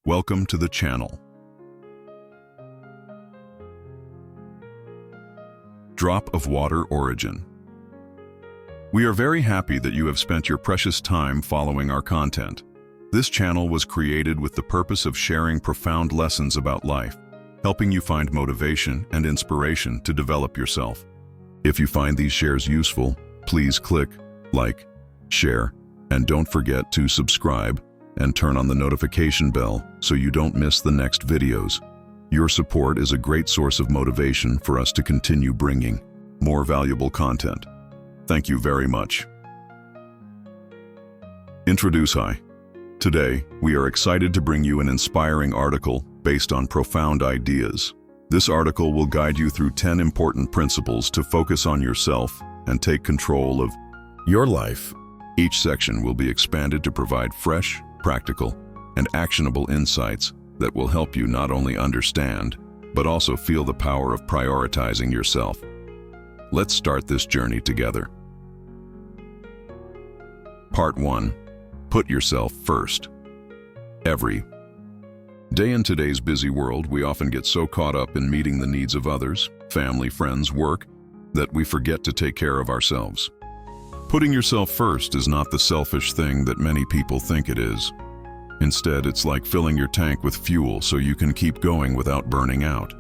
Welcome to the channel. Drop of water origin. We are very happy that you have spent your precious time following our content. This channel was created with the purpose of sharing profound lessons about life, helping you find motivation and inspiration to develop yourself. If you find these shares useful, please click like, share, and don't forget to subscribe and turn on the notification bell so you don't miss the next videos. Your support is a great source of motivation for us to continue bringing more valuable content. Thank you very much. Hi. Today, we are excited to bring you an inspiring article based on profound ideas. This article will guide you through 10 important principles to focus on yourself and take control of your life. Each section will be expanded to provide fresh, practical, and actionable insights that will help you not only understand, but also feel the power of prioritizing yourself. Let's start this journey together. Part 1. Put yourself first. Every day in today's busy world, we often get so caught up in meeting the needs of others, family, friends, work, that we forget to take care of ourselves. Putting yourself first is not the selfish thing that many people think it is. Instead, it's like filling your tank with fuel so you can keep going without burning out.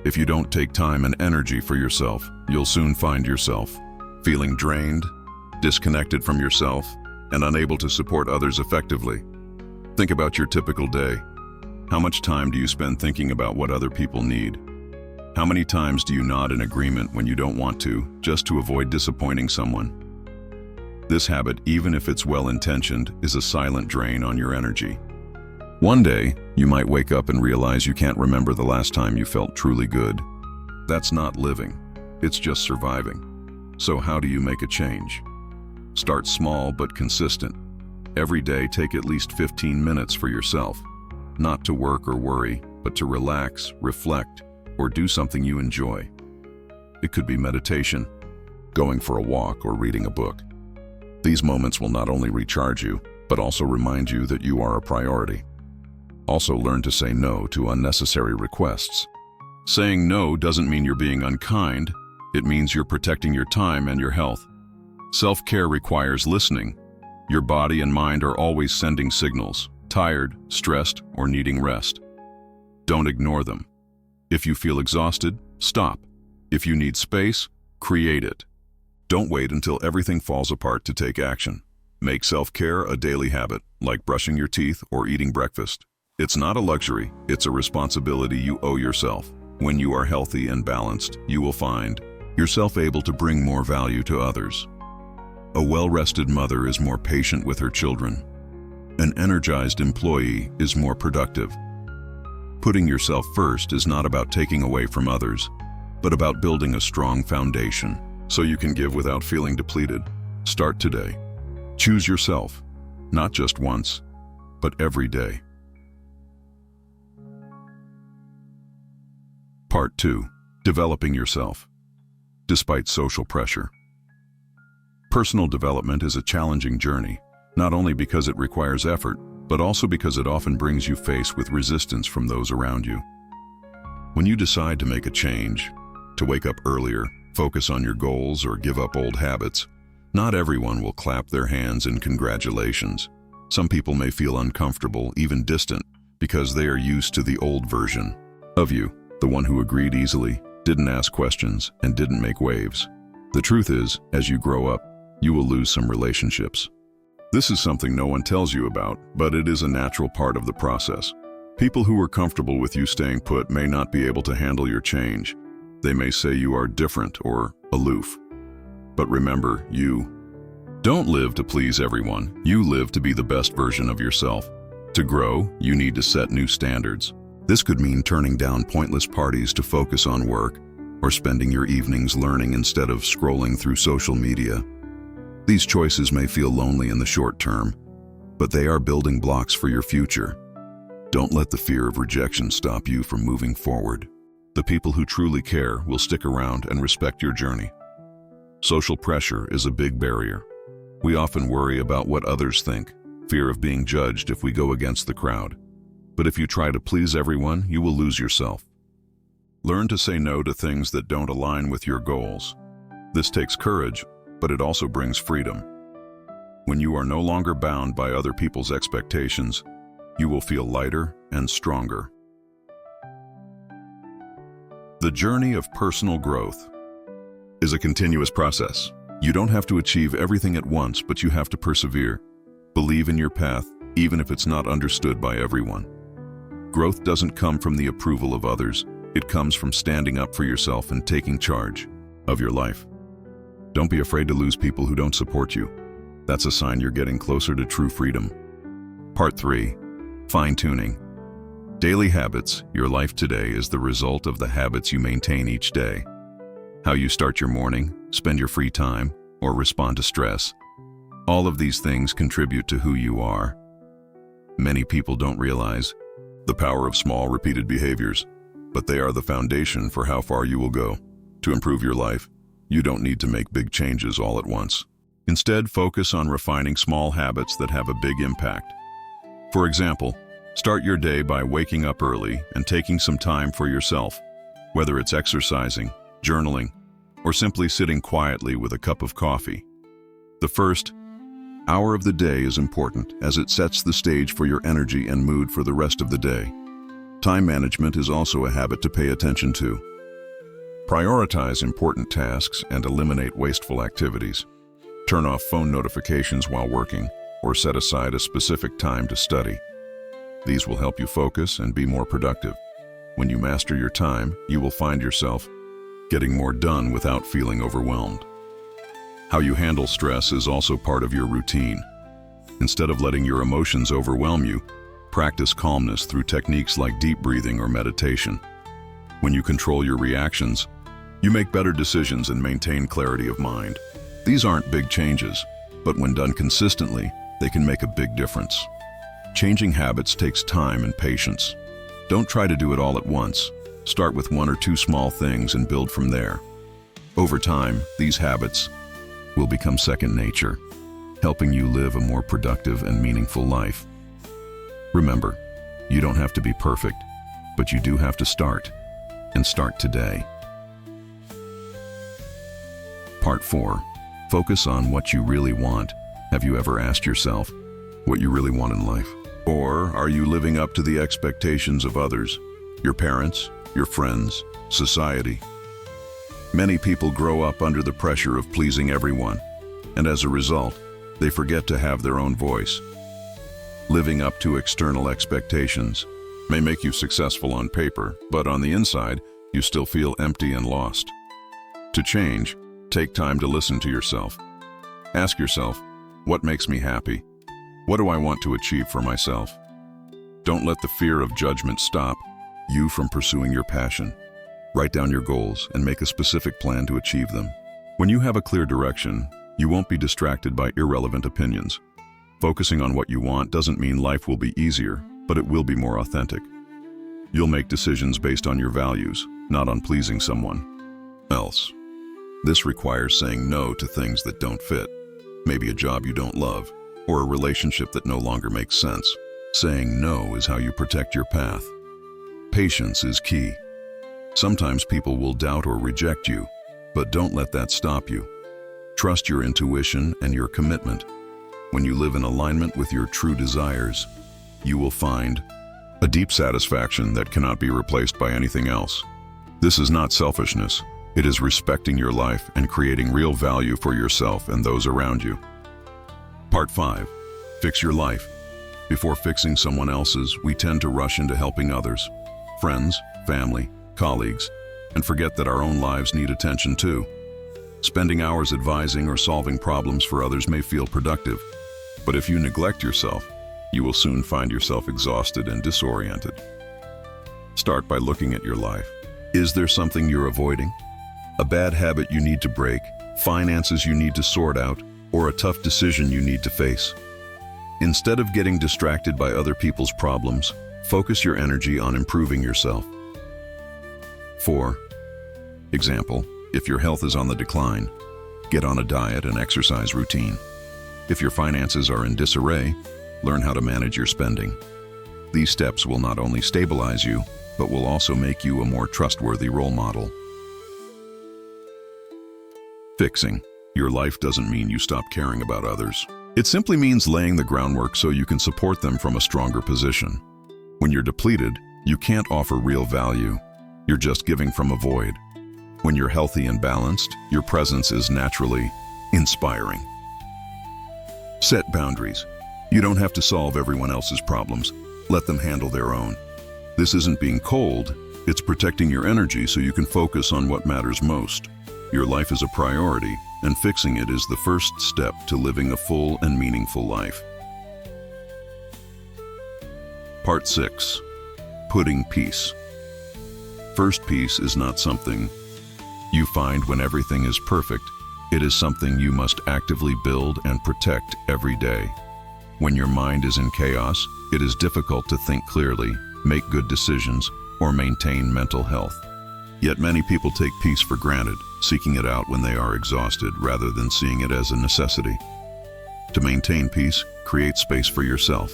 If you don't take time and energy for yourself, you'll soon find yourself feeling drained, disconnected from yourself, and unable to support others effectively. Think about your typical day. How much time do you spend thinking about what other people need? How many times do you nod in agreement when you don't want to, just to avoid disappointing someone? This habit, even if it's well-intentioned, is a silent drain on your energy. One day, you might wake up and realize you can't remember the last time you felt truly good. That's not living, it's just surviving. So how do you make a change? Start small but consistent. Every day, take at least 15 minutes for yourself. Not to work or worry, but to relax, reflect, or do something you enjoy. It could be meditation, going for a walk, or reading a book. These moments will not only recharge you, but also remind you that you are a priority. Also, learn to say no to unnecessary requests. Saying no doesn't mean you're being unkind. It means you're protecting your time and your health. Self-care requires listening. Your body and mind are always sending signals, tired, stressed, or needing rest. Don't ignore them. If you feel exhausted, stop. If you need space, create it. Don't wait until everything falls apart to take action. Make self-care a daily habit, like brushing your teeth or eating breakfast. It's not a luxury, it's a responsibility you owe yourself. When you are healthy and balanced, you will find yourself able to bring more value to others. A well-rested mother is more patient with her children. An energized employee is more productive. Putting yourself first is not about taking away from others, but about building a strong foundation so you can give without feeling depleted. Start today. Choose yourself, not just once, but every day. Part 2. Developing yourself. Despite social pressure. Personal development is a challenging journey, not only because it requires effort, but also because it often brings you face with resistance from those around you. When you decide to make a change, to wake up earlier, focus on your goals, or give up old habits, not everyone will clap their hands in congratulations. Some people may feel uncomfortable, even distant, because they are used to the old version of you, the one who agreed easily, didn't ask questions, and didn't make waves. The truth is, as you grow up, you will lose some relationships. This is something no one tells you about, but it is a natural part of the process. People who are comfortable with you staying put may not be able to handle your change. They may say you are different or aloof. But remember, you don't live to please everyone. You live to be the best version of yourself. To grow, you need to set new standards. This could mean turning down pointless parties to focus on work, or spending your evenings learning instead of scrolling through social media. These choices may feel lonely in the short term, but they are building blocks for your future. Don't let the fear of rejection stop you from moving forward. The people who truly care will stick around and respect your journey. Social pressure is a big barrier. We often worry about what others think, fear of being judged if we go against the crowd. But if you try to please everyone, you will lose yourself. Learn to say no to things that don't align with your goals. This takes courage, but it also brings freedom. When you are no longer bound by other people's expectations, you will feel lighter and stronger. The journey of personal growth is a continuous process. You don't have to achieve everything at once, but you have to persevere. Believe in your path, even if it's not understood by everyone. Growth doesn't come from the approval of others. It comes from standing up for yourself and taking charge of your life. Don't be afraid to lose people who don't support you. That's a sign you're getting closer to true freedom. Part 3. Fine-tuning. Daily habits. Your life today is the result of the habits you maintain each day. How you start your morning, spend your free time, or respond to stress. All of these things contribute to who you are. Many people don't realize the power of small, repeated behaviors, but they are the foundation for how far you will go. To improve your life, you don't need to make big changes all at once. Instead, focus on refining small habits that have a big impact. For example, start your day by waking up early and taking some time for yourself, whether it's exercising, journaling, or simply sitting quietly with a cup of coffee. The first hour of the day is important as it sets the stage for your energy and mood for the rest of the day. Time management is also a habit to pay attention to. Prioritize important tasks and eliminate wasteful activities. Turn off phone notifications while working, or set aside a specific time to study. These will help you focus and be more productive. When you master your time, you will find yourself getting more done without feeling overwhelmed. How you handle stress is also part of your routine. Instead of letting your emotions overwhelm you, practice calmness through techniques like deep breathing or meditation. When you control your reactions, you make better decisions and maintain clarity of mind. These aren't big changes, but when done consistently, they can make a big difference. Changing habits takes time and patience. Don't try to do it all at once. Start with 1 or 2 small things and build from there. Over time, these habits will become second nature, helping you live a more productive and meaningful life. Remember, you don't have to be perfect, but you do have to start, and start today. Part 4. Focus on what you really want. Have you ever asked yourself what you really want in life? Or are you living up to the expectations of others, your parents, your friends, society? Many people grow up under the pressure of pleasing everyone, and as a result, they forget to have their own voice. Living up to external expectations may make you successful on paper, but on the inside, you still feel empty and lost. To change, take time to listen to yourself. Ask yourself, what makes me happy? What do I want to achieve for myself? Don't let the fear of judgment stop you from pursuing your passion. Write down your goals and make a specific plan to achieve them. When you have a clear direction, you won't be distracted by irrelevant opinions. Focusing on what you want doesn't mean life will be easier, but it will be more authentic. You'll make decisions based on your values, not on pleasing someone else. This requires saying no to things that don't fit, maybe a job you don't love, or a relationship that no longer makes sense. Saying no is how you protect your path. Patience is key. Sometimes people will doubt or reject you, but don't let that stop you. Trust your intuition and your commitment. When you live in alignment with your true desires, you will find a deep satisfaction that cannot be replaced by anything else. This is not selfishness. It is respecting your life and creating real value for yourself and those around you. Part 5. Fix your life. Before fixing someone else's, we tend to rush into helping others, friends, family, colleagues, and forget that our own lives need attention too. Spending hours advising or solving problems for others may feel productive, but if you neglect yourself, you will soon find yourself exhausted and disoriented. Start by looking at your life. Is there something you're avoiding? A bad habit you need to break, finances you need to sort out, or a tough decision you need to face? Instead of getting distracted by other people's problems, focus your energy on improving yourself. 4. Example, if your health is on the decline, get on a diet and exercise routine. If your finances are in disarray, learn how to manage your spending. These steps will not only stabilize you, but will also make you a more trustworthy role model. Fixing your life doesn't mean you stop caring about others. It simply means laying the groundwork so you can support them from a stronger position. When you're depleted, you can't offer real value. You're just giving from a void. When you're healthy and balanced, your presence is naturally inspiring. Set boundaries. You don't have to solve everyone else's problems. Let them handle their own. This isn't being cold, it's protecting your energy so you can focus on what matters most. Your life is a priority, and fixing it is the first step to living a full and meaningful life. Part 6. Putting peace. First, peace is not something you find when everything is perfect. It is something you must actively build and protect every day. When your mind is in chaos, it is difficult to think clearly, make good decisions, or maintain mental health. Yet many people take peace for granted, seeking it out when they are exhausted rather than seeing it as a necessity. To maintain peace, create space for yourself.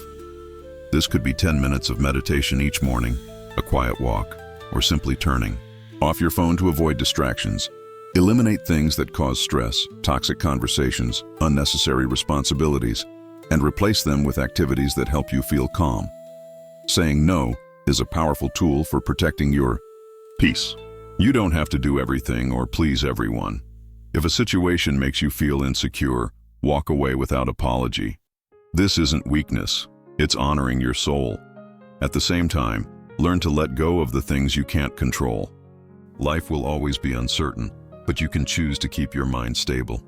This could be 10 minutes of meditation each morning, a quiet walk, or simply turning off your phone to avoid distractions. Eliminate things that cause stress, toxic conversations, unnecessary responsibilities, and replace them with activities that help you feel calm. Saying no is a powerful tool for protecting your peace. You don't have to do everything or please everyone. If a situation makes you feel insecure, walk away without apology. This isn't weakness, it's honoring your soul. At the same time, learn to let go of the things you can't control. Life will always be uncertain, but you can choose to keep your mind stable.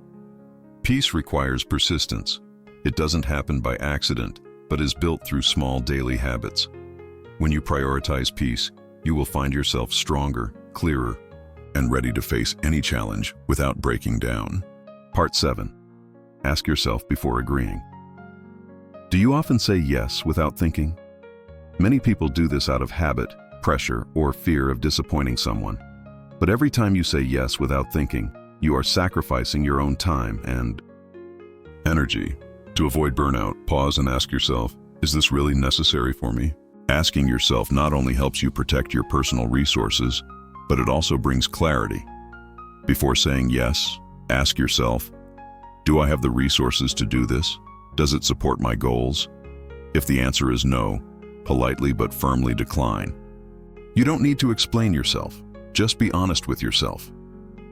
Peace requires persistence. It doesn't happen by accident, but is built through small daily habits. When you prioritize peace, you will find yourself stronger, clearer, and ready to face any challenge without breaking down. Part 7. Ask yourself before agreeing. Do you often say yes without thinking? Many people do this out of habit, pressure, or fear of disappointing someone. But every time you say yes without thinking, you are sacrificing your own time and energy. To avoid burnout, pause and ask yourself, is this really necessary for me? Asking yourself not only helps you protect your personal resources, but it also brings clarity. Before saying yes, ask yourself, do I have the resources to do this? Does it support my goals? If the answer is no, politely but firmly decline. You don't need to explain yourself. Just be honest with yourself.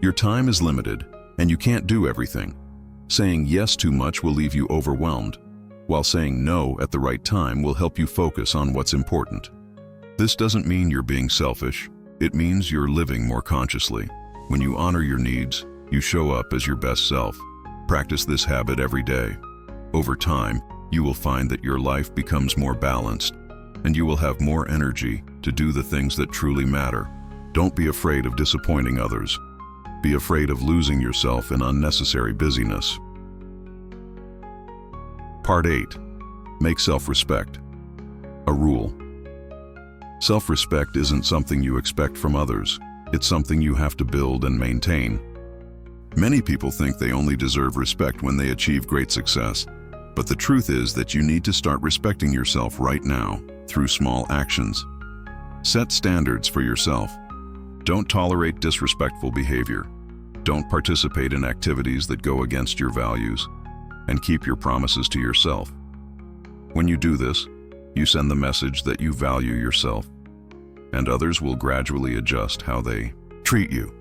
Your time is limited, and you can't do everything. Saying yes too much will leave you overwhelmed, while saying no at the right time will help you focus on what's important. This doesn't mean you're being selfish. It means you're living more consciously. When you honor your needs, you show up as your best self. Practice this habit every day. Over time, you will find that your life becomes more balanced, and you will have more energy to do the things that truly matter. Don't be afraid of disappointing others. Be afraid of losing yourself in unnecessary busyness. Part 8. Make self-respect a rule. Self-respect isn't something you expect from others. It's something you have to build and maintain. Many people think they only deserve respect when they achieve great success, but the truth is that you need to start respecting yourself right now through small actions. Set standards for yourself. Don't tolerate disrespectful behavior. Don't participate in activities that go against your values, and keep your promises to yourself. When you do this, you send the message that you value yourself, and others will gradually adjust how they treat you.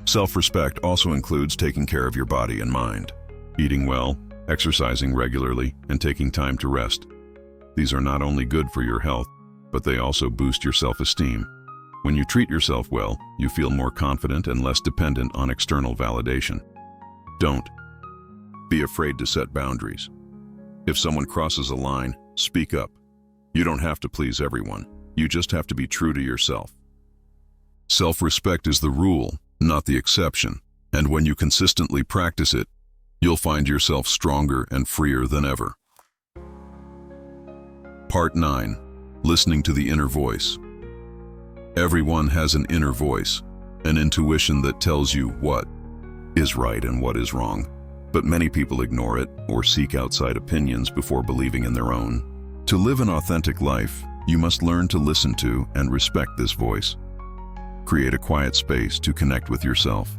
Self-respect also includes taking care of your body and mind. Eating well, exercising regularly, and taking time to rest. These are not only good for your health, but they also boost your self-esteem. When you treat yourself well, you feel more confident and less dependent on external validation. Don't be afraid to set boundaries. If someone crosses a line, speak up. You don't have to please everyone. You just have to be true to yourself. Self-respect is the rule, not the exception, and when you consistently practice it, you'll find yourself stronger and freer than ever. Part 9. Listening to the inner voice. Everyone has an inner voice, an intuition that tells you what is right and what is wrong, but many people ignore it or seek outside opinions before believing in their own. To live an authentic life, You must learn to listen to and respect this voice. Create a quiet space to connect with yourself.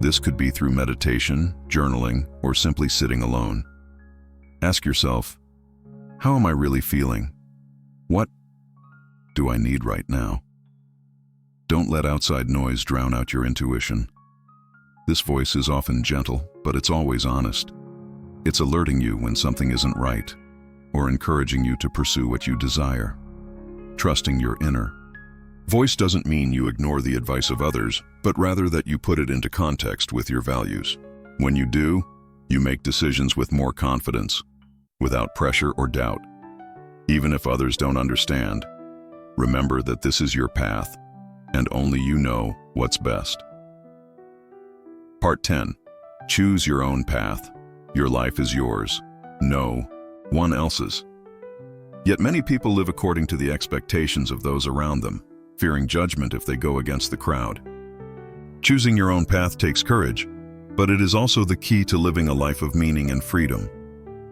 This could be through meditation, journaling, or simply sitting alone. Ask yourself, how am I really feeling? What do I need right now? Don't let outside noise drown out your intuition. This voice is often gentle, but it's always honest. It's alerting you when something isn't right, or encouraging you to pursue what you desire. Trusting your inner voice doesn't mean you ignore the advice of others, but rather that you put it into context with your values. When you do, you make decisions with more confidence, without pressure or doubt. Even if others don't understand, remember that this is your path, and only you know what's best. Part 10. Choose your own path. Your life is yours, no one else's. Yet many people live according to the expectations of those around them, fearing judgment if they go against the crowd. Choosing your own path takes courage, but it is also the key to living a life of meaning and freedom.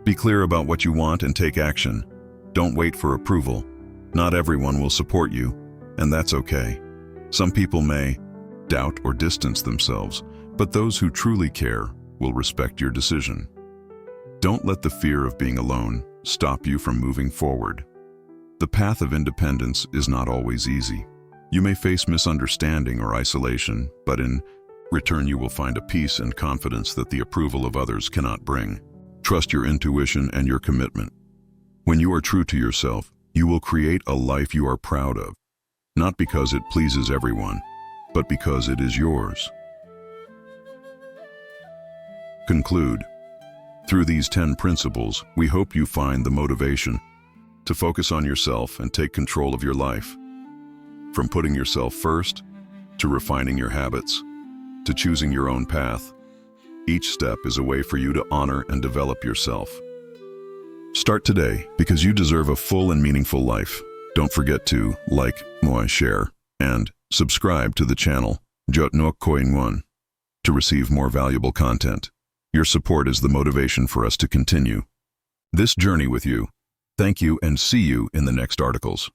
Be clear about what you want and take action. Don't wait for approval. Not everyone will support you, and that's okay. Some people may doubt or distance themselves, but those who truly care will respect your decision. Don't let the fear of being alone stop you from moving forward. The path of independence is not always easy. You may face misunderstanding or isolation, but in return you will find a peace and confidence that the approval of others cannot bring. Trust your intuition and your commitment. When you are true to yourself, you will create a life you are proud of, not because it pleases everyone, but because it is yours. Conclude. Through these 10 principles, we hope you find the motivation to focus on yourself and take control of your life. From putting yourself first, to refining your habits, to choosing your own path, each step is a way for you to honor and develop yourself. Start today, because you deserve a full and meaningful life. Don't forget to like, share, and subscribe to the channel Jot Nok Koin One to receive more valuable content. Your support is the motivation for us to continue this journey with you. Thank you, and see you in the next articles.